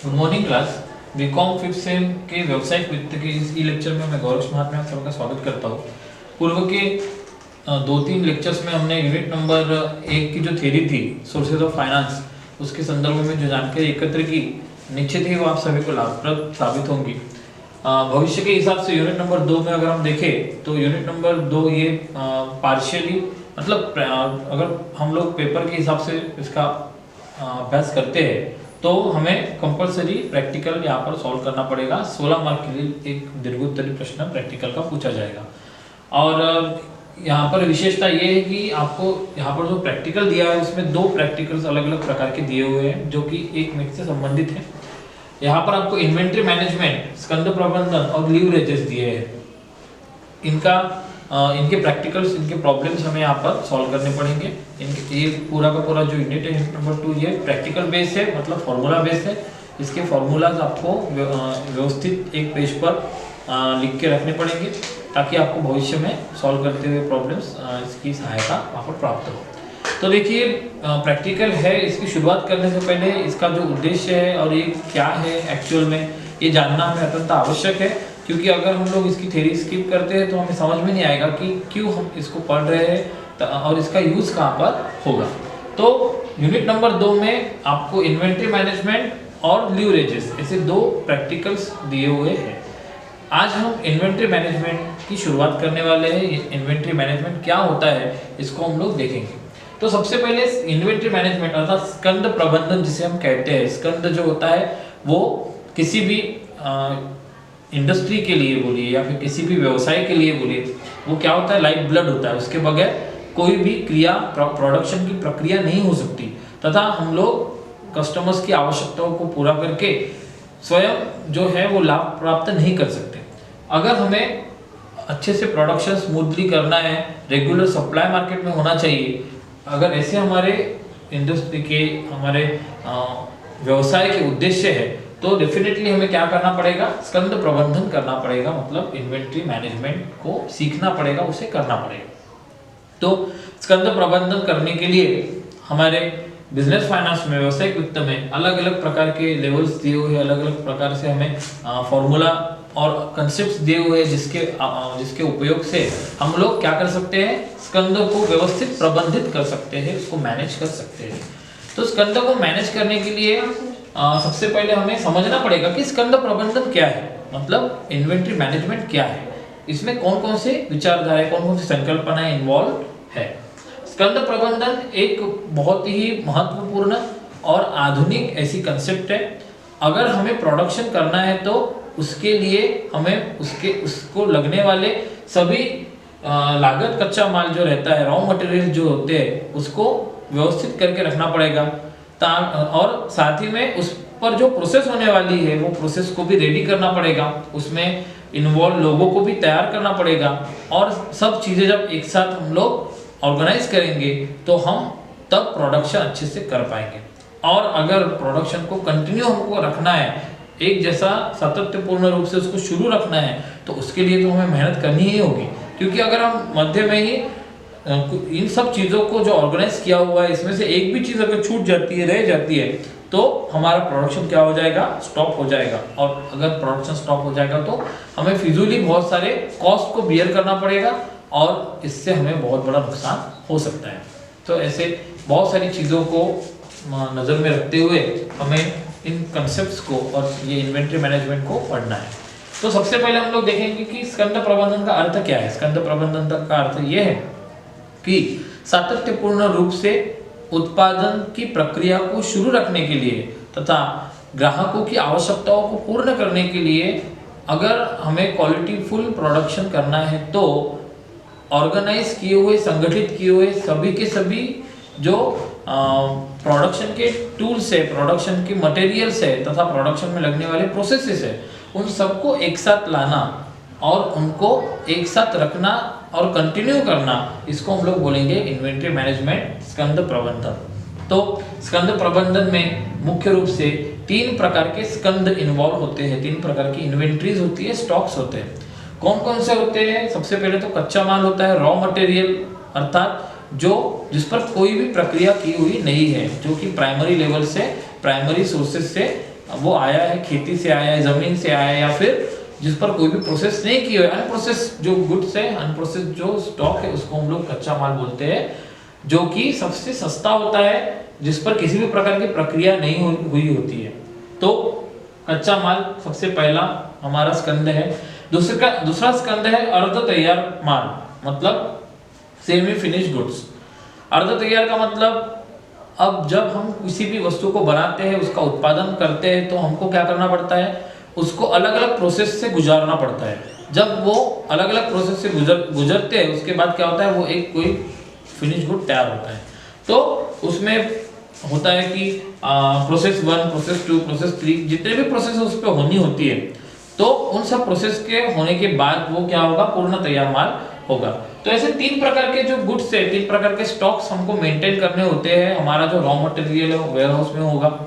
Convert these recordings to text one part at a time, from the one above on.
Good morning class. BCom fifth sem के व्यवसायिक वित्त के इस ई लेक्चर में मैं गौरव महात्मा आप सबका स्वागत करता हूँ। पूर्व के 2-3 लेक्चर्स में हमने यूनिट नंबर 1 की जो थ्योरी थी सोर्सेज ऑफ फाइनेंस, उसके संदर्भ में जो जानकारी एकत्र की, निश्चित ही वो आप सभी को लाभप्रद साबित होंगी। भविष्य के हिसाब से यूनिट नंबर 2 में अगर हम देखें तो यूनिट नंबर 2 ये पार्शियली मतलब अगर हम लोग पेपर के हिसाब से इसका अभ्यास करते हैं तो हमें कंपलसरी प्रैक्टिकल यहाँ पर सॉल्व करना पड़ेगा। 16 मार्क के लिए एक दीर्घोत्तरी प्रश्न प्रैक्टिकल का पूछा जाएगा। और यहाँ पर विशेषता ये है कि आपको यहाँ पर जो प्रैक्टिकल दिया है उसमें 2 प्रैक्टिकल्स अलग अलग प्रकार के दिए हुए हैं जो कि एक में से संबंधित है। यहाँ पर आपको इन्वेंट्री मैनेजमेंट, स्कंद प्रबंधन और लीवरेजेस दिए हैं। इनके प्रैक्टिकल्स, इनके प्रॉब्लम्स हमें यहाँ पर सॉल्व करने पड़ेंगे। इनके ये पूरा का पूरा जो यूनिट है यूनिट नंबर 2 ये प्रैक्टिकल बेस है, मतलब फॉर्मूला बेस है। इसके फॉर्मूलाज आपको व्यवस्थित एक पेज पर लिख के रखने पड़ेंगे ताकि आपको भविष्य में सॉल्व करते हुए प्रॉब्लम्स इसकी सहायता वहाँ पर प्राप्त हो। तो देखिए प्रैक्टिकल है, इसकी शुरुआत करने से पहले इसका जो उद्देश्य है और ये क्या है एक्चुअल में, ये जानना हमें अत्यंत आवश्यक है। क्योंकि अगर हम लोग इसकी थ्योरी स्किप करते हैं तो हमें समझ में नहीं आएगा कि क्यों हम इसको पढ़ रहे हैं और इसका यूज कहाँ पर होगा। तो यूनिट नंबर 2 में आपको इन्वेंट्री मैनेजमेंट और लीवरेजेस ऐसे 2 प्रैक्टिकल्स दिए हुए हैं। आज हम इन्वेंट्री मैनेजमेंट की शुरुआत करने वाले हैं। इन्वेंट्री मैनेजमेंट क्या होता है इसको हम लोग देखेंगे। तो सबसे पहले इन्वेंट्री मैनेजमेंट अर्थात स्कंद प्रबंधन जिसे हम कहते हैं, स्कंद जो होता है वो किसी भी इंडस्ट्री के लिए बोलिए या फिर किसी भी व्यवसाय के लिए बोलिए, वो क्या होता है, लाइफ ब्लड होता है। उसके बगैर कोई भी क्रिया, प्रोडक्शन की प्रक्रिया नहीं हो सकती तथा हम लोग कस्टमर्स की आवश्यकताओं को पूरा करके स्वयं जो है वो लाभ प्राप्त नहीं कर सकते। अगर हमें अच्छे से प्रोडक्शन स्मूथली करना है, रेगुलर सप्लाई मार्केट में होना चाहिए, अगर ऐसे हमारे इंडस्ट्री के, हमारे व्यवसाय के उद्देश्य है तो डेफिनेटली हमें क्या करना पड़ेगा, स्कंद प्रबंधन करना पड़ेगा, मतलब इन्वेंट्री मैनेजमेंट को सीखना पड़ेगा, उसे करना पड़ेगा। तो स्कंद प्रबंधन करने के लिए हमारे बिजनेस फाइनेंस में, व्यवसायिक वित्त में अलग अलग प्रकार के लेवल्स दिए हुए हैं, अलग अलग प्रकार से हमें फॉर्मूला और कंसेप्ट्स दिए हुए हैं जिसके उपयोग से हम लोग क्या कर सकते हैं, स्कंद को व्यवस्थित प्रबंधित कर सकते हैं, उसको मैनेज कर सकते हैं। तो स्कंद को मैनेज करने के लिए सबसे पहले हमें समझना पड़ेगा कि स्कंद प्रबंधन क्या है, मतलब इन्वेंट्री मैनेजमेंट क्या है, इसमें कौन कौन से विचारधाराएं, कौन कौन सी संकल्पनाएं इन्वॉल्व है। स्कंद प्रबंधन एक बहुत ही महत्वपूर्ण और आधुनिक ऐसी कंसेप्ट है। अगर हमें प्रोडक्शन करना है तो उसके लिए हमें उसको लगने वाले सभी लागत, कच्चा माल जो रहता है, रॉ मटेरियल जो होते हैं, उसको व्यवस्थित करके रखना पड़ेगा। और साथ ही में उस पर जो प्रोसेस होने वाली है वो प्रोसेस को भी रेडी करना पड़ेगा, उसमें इन्वॉल्व लोगों को भी तैयार करना पड़ेगा। और सब चीज़ें जब एक साथ हम लोग ऑर्गेनाइज करेंगे तो हम तब प्रोडक्शन अच्छे से कर पाएंगे। और अगर प्रोडक्शन को कंटिन्यू हमको रखना है, एक जैसा सातत्यपूर्ण रूप से उसको शुरू रखना है, तो उसके लिए तो हमें मेहनत करनी ही होगी। क्योंकि अगर हम मध्य में ही इन सब चीज़ों को जो ऑर्गेनाइज किया हुआ है इसमें से एक भी चीज़ अगर छूट जाती है, रह जाती है, तो हमारा प्रोडक्शन क्या हो जाएगा, स्टॉप हो जाएगा। और अगर प्रोडक्शन स्टॉप हो जाएगा तो हमें फिजूली बहुत सारे कॉस्ट को बियर करना पड़ेगा और इससे हमें बहुत बड़ा नुकसान हो सकता है। तो ऐसे बहुत सारी चीज़ों को नज़र में रखते हुए हमें इन कंसेप्ट्स को और ये इन्वेंट्री मैनेजमेंट को पढ़ना है। तो सबसे पहले हम लोग देखेंगे कि स्कंद प्रबंधन का अर्थ क्या है। स्कंद प्रबंधन का अर्थ ये है कि सातत्यपूर्ण रूप से उत्पादन की प्रक्रिया को शुरू रखने के लिए तथा ग्राहकों की आवश्यकताओं को पूर्ण करने के लिए अगर हमें क्वालिटीफुल प्रोडक्शन करना है तो ऑर्गेनाइज किए हुए, संगठित किए हुए सभी के सभी जो प्रोडक्शन के टूल्स है, प्रोडक्शन के मटेरियल्स है तथा प्रोडक्शन में लगने वाले प्रोसेसेस है, उन सबको एक साथ लाना और उनको एक साथ रखना और कंटिन्यू करना, इसको हम लोग बोलेंगे इन्वेंट्री मैनेजमेंट, स्कंद प्रबंधन। तो स्कंद प्रबंधन में मुख्य रूप से 3 प्रकार के स्कंद इन्वॉल्व होते हैं, 3 प्रकार की इन्वेंट्रीज होती है, स्टॉक्स होते हैं। कौन कौन से होते हैं? सबसे पहले तो कच्चा माल होता है, रॉ मटेरियल, अर्थात जिस पर कोई भी प्रक्रिया की हुई नहीं है, जो कि प्राइमरी लेवल से, प्राइमरी सोर्सेज से वो आया है खेती से, आया है जमीन से, आया है, या फिर जिस पर कोई भी प्रोसेस नहीं की हुई, अनप्रोसेस जो गुड्स है, अनप्रोसेस जो स्टॉक है, उसको हम लोग कच्चा माल बोलते हैं, जो कि सबसे सस्ता होता है, जिस पर किसी भी प्रकार की प्रक्रिया नहीं हुई होती है। तो कच्चा माल सबसे पहला हमारा स्कंद है। दूसरा स्कंद है अर्ध तैयार माल, मतलब सेमी फिनिश गुड्स। अर्ध तैयार का मतलब, अब जब हम किसी भी वस्तु को बनाते हैं, उसका उत्पादन करते हैं, तो हमको क्या करना पड़ता है, उसको अलग अलग प्रोसेस से गुजारना पड़ता है। जब वो अलग अलग प्रोसेस से गुजरते हैं, उसके बाद क्या होता है, वो एक कोई फिनिश गुड तैयार होता है। तो उसमें होता है कि प्रोसेस 1, प्रोसेस 2, प्रोसेस 3, जितने भी प्रोसेस उस पर होनी होती है, तो उन सब प्रोसेस के होने के बाद वो क्या होगा, पूर्ण तैयार माल होगा। तो ऐसे 3 प्रकार के जो गुड्स है, 3 प्रकार के स्टॉक्स हमको मेंटेन करने होते हैं। हमारा जो रॉ मटेरियल है वेयर हाउस में होगा,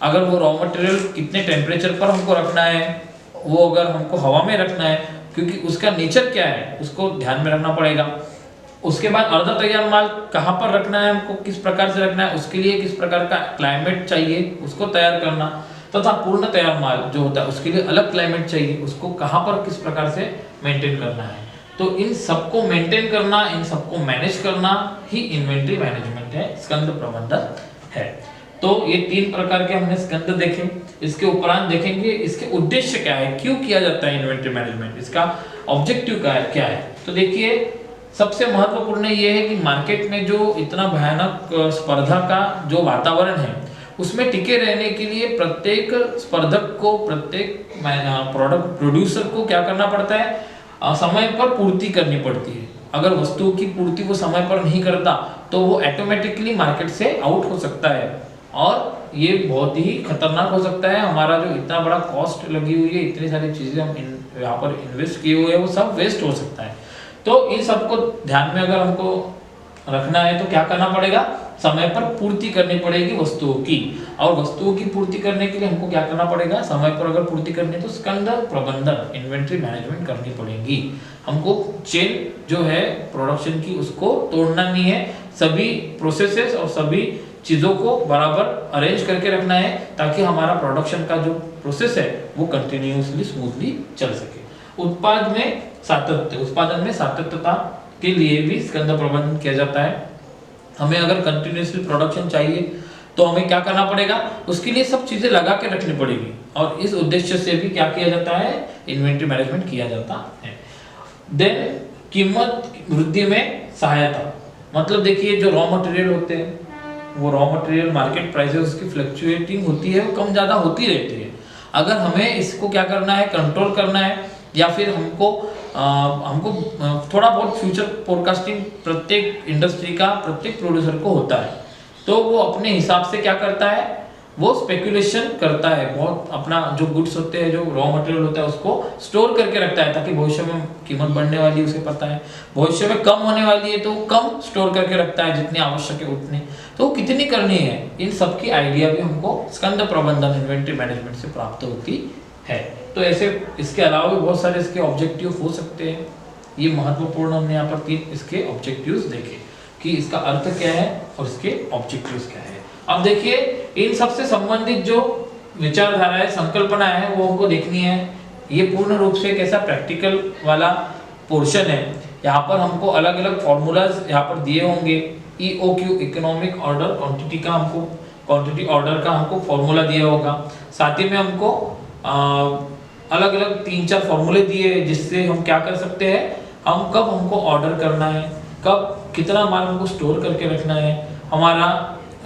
अगर वो रॉ मटेरियल कितने टेम्परेचर पर हमको रखना है, वो अगर हमको हवा में रखना है, क्योंकि उसका नेचर क्या है उसको ध्यान में रखना पड़ेगा। उसके बाद अर्ध तैयार माल कहाँ पर रखना है, हमको किस प्रकार से रखना है, उसके लिए किस प्रकार का क्लाइमेट चाहिए, उसको तैयार करना। तथा पूर्ण तैयार माल जो होता है, उसके लिए अलग क्लाइमेट चाहिए, उसको कहाँ पर किस प्रकार से मेंटेन करना है। तो इन सबको मेंटेन करना, इन सबको मैनेज करना ही इन्वेंट्री मैनेजमेंट है, स्कंद प्रबंधन है। तो ये 3 प्रकार के हमने स्कंद देखे। इसके उपरांत देखेंगे इसके उद्देश्य क्या है, क्यों किया जाता है इन्वेंट्री मैनेजमेंट, इसका ऑब्जेक्टिव क्या है। तो देखिए, सबसे महत्वपूर्ण ये है कि मार्केट में जो इतना भयानक स्पर्धा का जो वातावरण है, उसमें टिके रहने के लिए प्रत्येक स्पर्धक को, प्रत्येक प्रोडक्ट प्रोड्यूसर को क्या करना पड़ता है, समय पर पूर्ति करनी पड़ती है। अगर वस्तुओं की पूर्ति वो समय पर नहीं करता, तो वो ऑटोमेटिकली मार्केट से आउट हो सकता है, और ये बहुत ही खतरनाक हो सकता है। हमारा जो इतना बड़ा कॉस्ट लगी हुई है, इतनी सारी चीजें हम यहाँ पर इन्वेस्ट किए हुए हैं, वो सब वेस्ट हो सकता है। तो इन सबको ध्यान में अगर हमको रखना है, तो क्या करना पड़ेगा, समय पर पूर्ति करनी पड़ेगी वस्तुओं की। और वस्तुओं की पूर्ति करने के लिए हमको क्या करना पड़ेगा, समय पर अगर पूर्ति करनी है, तो स्कंद प्रबंधन, इन्वेंट्री मैनेजमेंट करनी पड़ेगी। हमको चेन जो है प्रोडक्शन की, उसको तोड़ना नहीं है, सभी प्रोसेसेस और सभी चीजों को बराबर अरेंज करके रखना है, ताकि हमारा प्रोडक्शन का जो प्रोसेस है वो कंटिन्यूअसली स्मूथली चल सके। उत्पादन में सातत्यता के लिए भी स्कंद प्रबंधन किया जाता है। हमें अगर कंटिन्यूअसली प्रोडक्शन चाहिए, तो हमें क्या करना पड़ेगा, उसके लिए सब चीजें लगा के रखनी पड़ेगी, और इस उद्देश्य से भी क्या किया जाता है, इन्वेंट्री मैनेजमेंट किया जाता है। देन कीमत वृद्धि में सहायता, मतलब देखिए, जो रॉ मटेरियल होते हैं, वो रॉ मटेरियल मार्केट प्राइसेस उसकी फ्लक्चुएटिंग होती है, वो कम ज़्यादा होती रहती है। अगर हमें इसको क्या करना है, कंट्रोल करना है, या फिर हमको थोड़ा बहुत फ्यूचर फोरकास्टिंग प्रत्येक इंडस्ट्री का, प्रत्येक प्रोड्यूसर को होता है, तो वो अपने हिसाब से क्या करता है, वो स्पेकुलेशन करता है बहुत। अपना जो गुड्स होते हैं, जो रॉ मटेरियल होता है, उसको स्टोर करके रखता है, ताकि भविष्य में कीमत बढ़ने वाली है उसे पता है, भविष्य में कम होने वाली है तो कम स्टोर करके रखता है, जितनी आवश्यक है उतनी, तो कितनी करनी है, इन सब की आइडिया भी हमको स्कंद प्रबंधन, इन्वेंट्री मैनेजमेंट से प्राप्त होती है। तो ऐसे इसके अलावा भी बहुत सारे इसके ऑब्जेक्टिव हो सकते हैं। ये महत्वपूर्ण हमने यहाँ पर 3 इसके ऑब्जेक्टिव्स देखे कि इसका अर्थ क्या है और इसके ऑब्जेक्टिव्स क्या है। अब देखिए, इन सबसे संबंधित जो विचारधारा है, संकल्पना है, वो हमको देखनी है। ये पूर्ण रूप से कैसा प्रैक्टिकल वाला पोर्शन है। यहाँ पर हमको अलग अलग फॉर्मूलाज यहाँ पर दिए होंगे। EOQ, इकोनॉमिक ऑर्डर क्वांटिटी का, हमको क्वांटिटी ऑर्डर का हमको फॉर्मूला दिया होगा। साथ ही में हमको अलग अलग 3-4 फॉर्मूले दिए, जिससे हम क्या कर सकते हैं, हम कब हमको ऑर्डर करना है, कब कितना माल हमको स्टोर करके रखना है, हमारा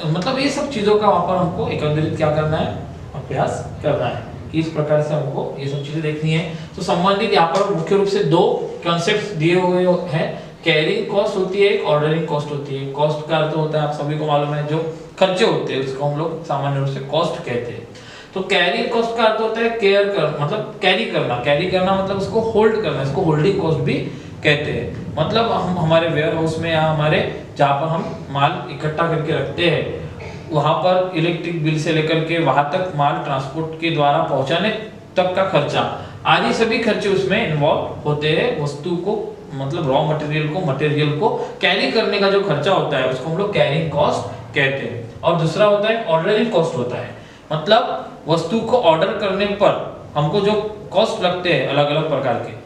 मतलब ये सब चीज़ों का वहाँ पर हमको एकत्रित क्या करना है, अभ्यास करना है कि इस प्रकार से हमको ये सब चीज़ें देखनी है। तो संबंधित यहाँ पर मुख्य रूप से 2 कॉन्सेप्ट्स दिए हुए हैं। कैरिंग कॉस्ट होती है, एक ऑर्डरिंग कॉस्ट होती है। कॉस्ट का अर्थ होता है, आप सभी को मालूम है, जो खर्चे होते हैं उसको हम लोग सामान्य रूप से कॉस्ट कहते हैं। तो कैरिंग कॉस्ट का अर्थ होता है केयर कर, मतलब कैरी करना मतलब उसको होल्ड करना, इसको होल्डिंग कॉस्ट भी कहते हैं। मतलब हम हमारे वेयर हाउस में या हमारे जहाँ पर हम माल इकट्ठा करके रखते हैं, वहाँ पर इलेक्ट्रिक बिल से लेकर के वहाँ तक माल ट्रांसपोर्ट के द्वारा पहुँचाने तक का खर्चा, आदि सभी खर्चे उसमें इन्वॉल्व होते हैं। वस्तु को मतलब रॉ मटेरियल को कैरी करने का जो खर्चा होता है, उसको हम लोग कैरिंग कॉस्ट कहते हैं। और दूसरा होता है ऑर्डरिंग कॉस्ट होता है। मतलब वस्तु को ऑर्डर करने पर हमको जो कॉस्ट लगते हैं अलग अलग प्रकार के,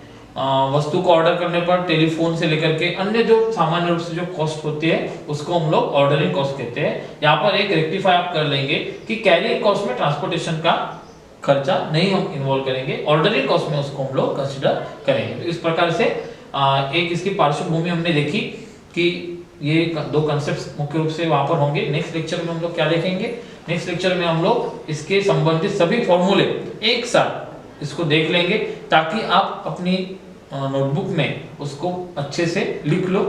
वस्तु को ऑर्डर करने पर टेलीफोन से लेकर के अन्य जो सामान्य रूप से जो कॉस्ट होती है उसको हम लोग ऑर्डरिंग कॉस्ट कहते हैं। यहाँ पर एक रेक्टिफाई आप कर लेंगे कि कैरिंग कॉस्ट में ट्रांसपोर्टेशन का खर्चा नहीं हम इन्वॉल्व करेंगे, ऑर्डरिंग कॉस्ट में उसको हम लोग कंसिडर करेंगे। तो इस प्रकार से एक इसकी पार्श्वभूमि हमने देखी कि ये दो कंसेप्ट मुख्य रूप से वहां पर होंगे। नेक्स्ट लेक्चर में हम लोग क्या देखेंगे, नेक्स्ट लेक्चर में हम लोग इसके संबंधित सभी फॉर्मूले एक साथ इसको देख लेंगे ताकि आप अपनी नोटबुक में उसको अच्छे से लिख लो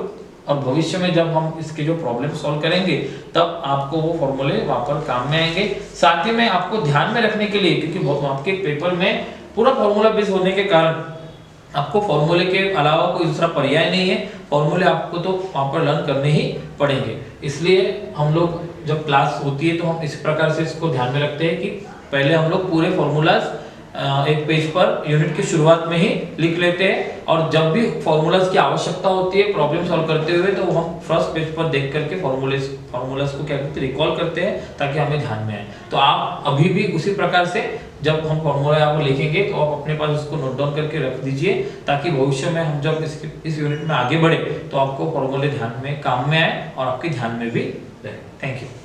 और भविष्य में जब हम इसके जो प्रॉब्लम सॉल्व करेंगे तब आपको वो फॉर्मूले वहां पर काम में आएंगे। साथ ही में आपको ध्यान में रखने के लिए, क्योंकि आपके पेपर में पूरा फॉर्मूला बेस होने के कारण आपको फॉर्मूले के अलावा कोई दूसरा पर्याय नहीं है, फॉर्मूले आपको तो वहां पर लर्न करने ही पड़ेंगे। इसलिए हम लोग जब क्लास होती है तो हम इस प्रकार से इसको ध्यान में रखते हैं कि पहले हम लोग पूरे फॉर्मूलाज एक पेज पर यूनिट की शुरुआत में ही लिख लेते हैं और जब भी फॉर्मूलाज की आवश्यकता होती है प्रॉब्लम सॉल्व करते हुए तो हम फर्स्ट पेज पर देख करके फॉर्मूलाज को क्या करते हैं, रिकॉल करते हैं ताकि हमें ध्यान में आए। तो आप अभी भी उसी प्रकार से जब हम फॉर्मूला यहाँ पर लिखेंगे तो आप अपने पास उसको नोट डाउन करके रख दीजिए ताकि भविष्य में हम जब इस यूनिट में आगे बढ़े तो आपको फॉर्मूले ध्यान में काम में आए और आपके ध्यान में भी रहे। Thank you.